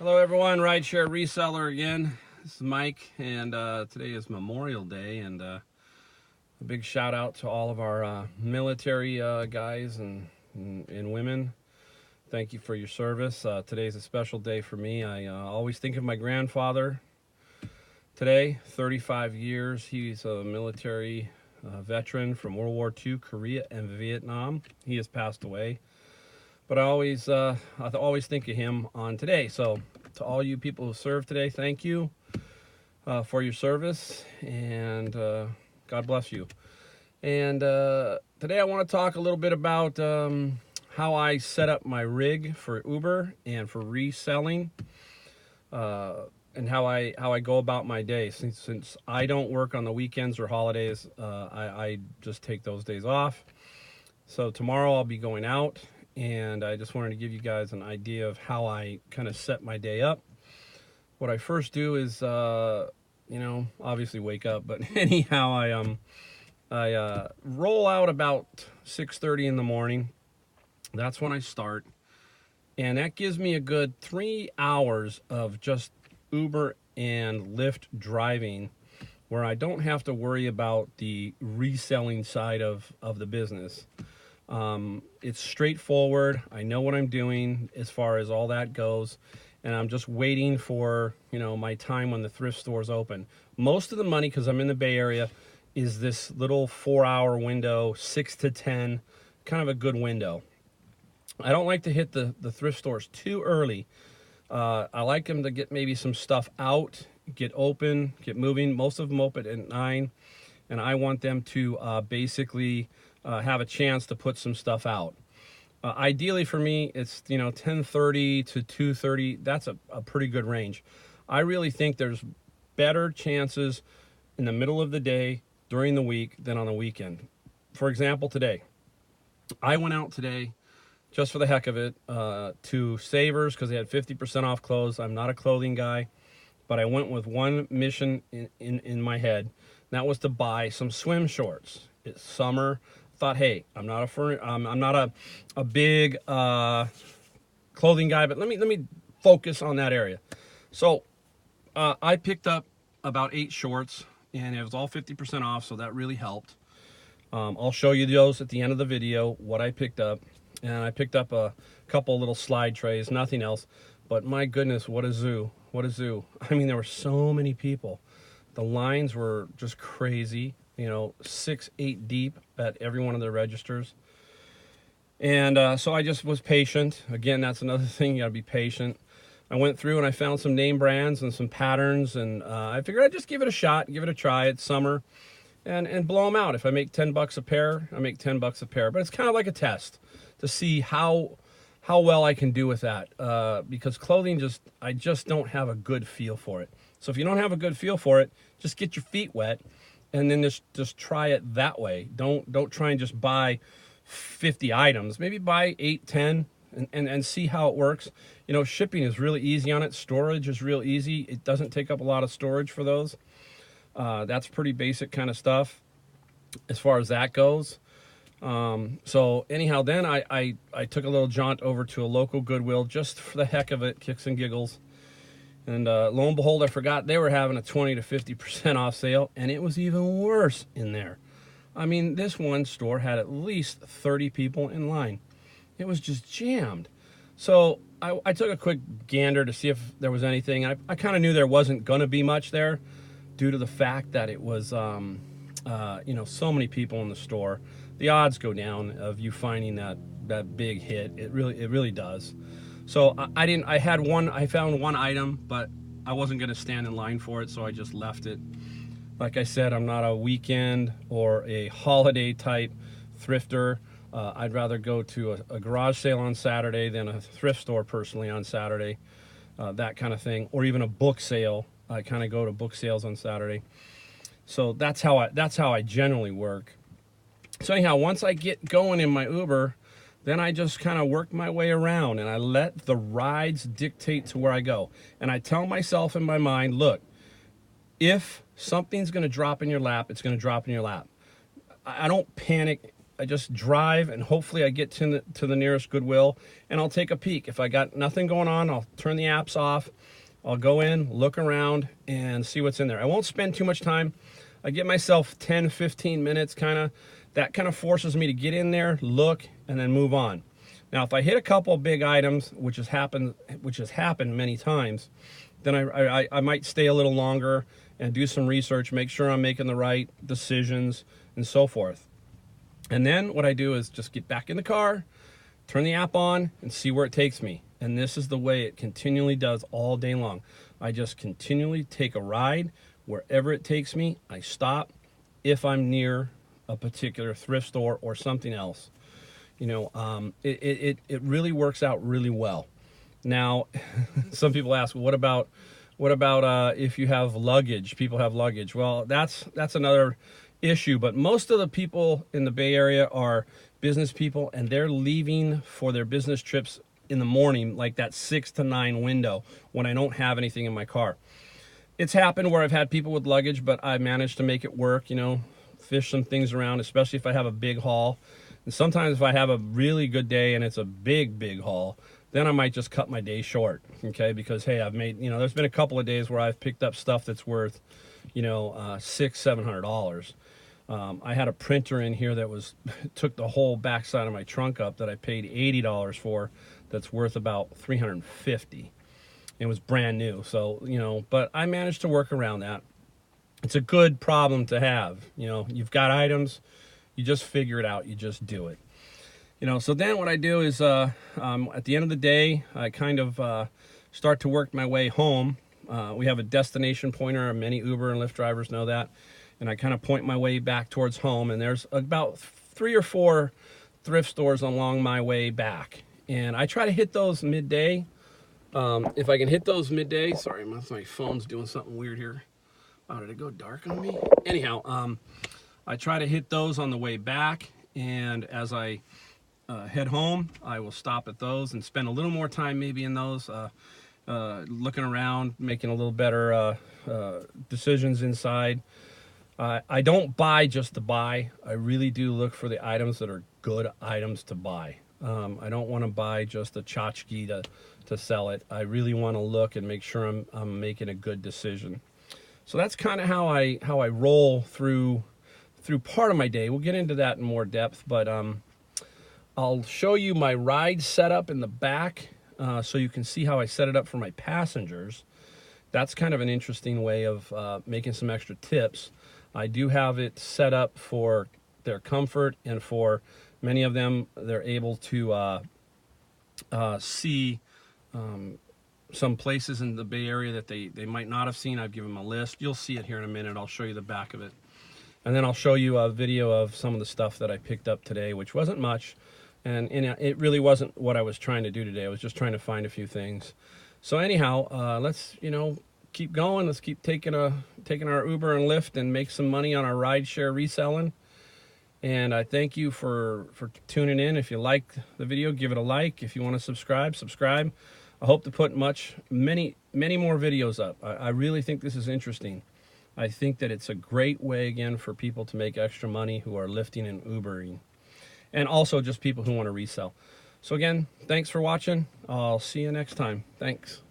Hello everyone, Rideshare Reseller again. This is Mike, and today is Memorial Day, and a big shout out to all of our military guys and women. Thank you for your service. Today's a special day for me. I always think of my grandfather today, 35 years. He's a military veteran from World War II, Korea, and Vietnam. He has passed away. But I always think of him on today. So to all you people who serve today, thank you for your service, and God bless you. And today I want to talk a little bit about how I set up my rig for Uber and for reselling, and how I go about my day. Since I don't work on the weekends or holidays, I just take those days off. So tomorrow I'll be going out, and I just wanted to give you guys an idea of how I kind of set my day up. What I first do is, obviously wake up, but anyhow, I roll out about 6:30 in the morning. That's when I start, and that gives me a good 3 hours of just Uber and Lyft driving, where I don't have to worry about the reselling side of the business. It's straightforward. I know what I'm doing as far as all that goes, and I'm just waiting for, my time when the thrift stores open. Most of the money, because I'm in the Bay Area, is this little 4-hour window, 6 to 10, kind of a good window. I don't like to hit the thrift stores too early. I like them to get maybe some stuff out, get open, get moving. Most of them open at 9, and I want them to basically have a chance to put some stuff out. Ideally for me, it's 10:30 to 2:30. That's a pretty good range. I really think there's better chances in the middle of the day during the week than on the weekend. For example, today, I went out today just for the heck of it to Savers because they had 50% off clothes. I'm not a clothing guy, but I went with one mission in my head. That was to buy some swim shorts. It's summer. Thought, hey, I'm not a big clothing guy, but let me focus on that area. So I picked up about 8 shorts, and it was all 50% off, so that really helped. I'll show you those at the end of the video, what I picked up. And I picked up a couple little slide trays, nothing else. But my goodness, what a zoo. What a zoo. I mean, there were so many people. The lines were just crazy. 6, 8 deep at every one of the registers. And so I just was patient. Again, that's another thing, you gotta be patient. I went through and I found some name brands and some patterns, and I figured I'd just give it a shot, give it a try. It's summer, and blow them out. If I make $10 a pair, I make $10 a pair. But it's kind of like a test to see how well I can do with that, because clothing, I just don't have a good feel for it. So if you don't have a good feel for it, just get your feet wet, and then just try it that way. Don't try and just buy 50 items. Maybe buy 8, 10, and see how it works. Shipping is really easy on it. Storage is real easy. It doesn't take up a lot of storage for those. That's pretty basic kind of stuff as far as that goes. So anyhow, then I took a little jaunt over to a local Goodwill just for the heck of it, kicks and giggles. And lo and behold, I forgot they were having a 20 to 50% off sale, and it was even worse in there. I mean, this one store had at least 30 people in line. It was just jammed. So I took a quick gander to see if there was anything. I kind of knew there wasn't going to be much there due to the fact that it was, so many people in the store. The odds go down of you finding that big hit. It really does. So I found one item, but I wasn't going to stand in line for it, so I just left it. Like I said, I'm not a weekend or a holiday type thrifter. I'd rather go to a garage sale on Saturday than a thrift store personally on Saturday, that kind of thing, or even a book sale. I kind of go to book sales on Saturday. So that's how I generally work. So anyhow, once I get going in my Uber, then I just kind of work my way around, and I let the rides dictate to where I go. And I tell myself in my mind, look, if something's going to drop in your lap, it's going to drop in your lap. I don't panic just drive, and hopefully I get to the nearest Goodwill, and I'll take a peek. If I got nothing going on, I'll turn the apps off. I'll go in, look around, and see what's in there. I won't spend too much time. I give myself 10, 15 minutes, that kind of forces me to get in there, look, and then move on. Now, if I hit a couple big items, which has happened many times, then I might stay a little longer and do some research, make sure I'm making the right decisions, and so forth. And then what I do is just get back in the car, turn the app on, and see where it takes me. And this is the way it continually does all day long. I just continually take a ride. Wherever it takes me, I stop if I'm near a particular thrift store or something else. It really works out really well. Now, some people ask, what about if you have luggage? People have luggage. Well, that's another issue. But most of the people in the Bay Area are business people, and they're leaving for their business trips in the morning, like that 6 to 9 window when I don't have anything in my car. It's happened where I've had people with luggage, but I managed to make it work, fish some things around, especially if I have a big haul. And sometimes if I have a really good day and it's a big haul, then I might just cut my day short, okay? Because, hey, I've made, there's been a couple of days where I've picked up stuff that's worth, $600-700. I had a printer in here that took the whole backside of my trunk up that I paid $80 for, that's worth about $350. It was brand new, so, but I managed to work around that. It's a good problem to have. You've got items, you just figure it out, you just do it. So then what I do is at the end of the day, I kind of start to work my way home. We have a destination pointer, and many Uber and Lyft drivers know that. And I kind of point my way back towards home, and there's about 3 or 4 thrift stores along my way back. And I try to hit those midday. If I can hit those midday, sorry, my phone's doing something weird here. Oh, did it go dark on me? Anyhow, I try to hit those on the way back, and as I head home, I will stop at those and spend a little more time maybe in those, looking around, making a little better decisions inside. I don't buy just to buy. I really do look for the items that are good items to buy. I don't want to buy just a tchotchke to sell it. I really want to look and make sure I'm making a good decision. So that's kind of how I roll through part of my day. We'll get into that in more depth, but I'll show you my ride setup in the back so you can see how I set it up for my passengers. That's kind of an interesting way of making some extra tips. I do have it set up for their comfort, and for many of them, they're able to see some places in the Bay Area that they might not have seen. I've given them a list. You'll see it here in a minute. I'll show you the back of it. And then I'll show you a video of some of the stuff that I picked up today, which wasn't much. And it really wasn't what I was trying to do today. I was just trying to find a few things. So anyhow, let's, keep going. Let's keep taking our Uber and Lyft and make some money on our rideshare reselling. And I thank you for tuning in. If you like the video, give it a like. If you want to subscribe. I hope to put many more videos up. I really think this is interesting. I think that it's a great way, again, for people to make extra money who are lifting and Ubering. And also just people who want to resell. So again, thanks for watching. I'll see you next time. Thanks.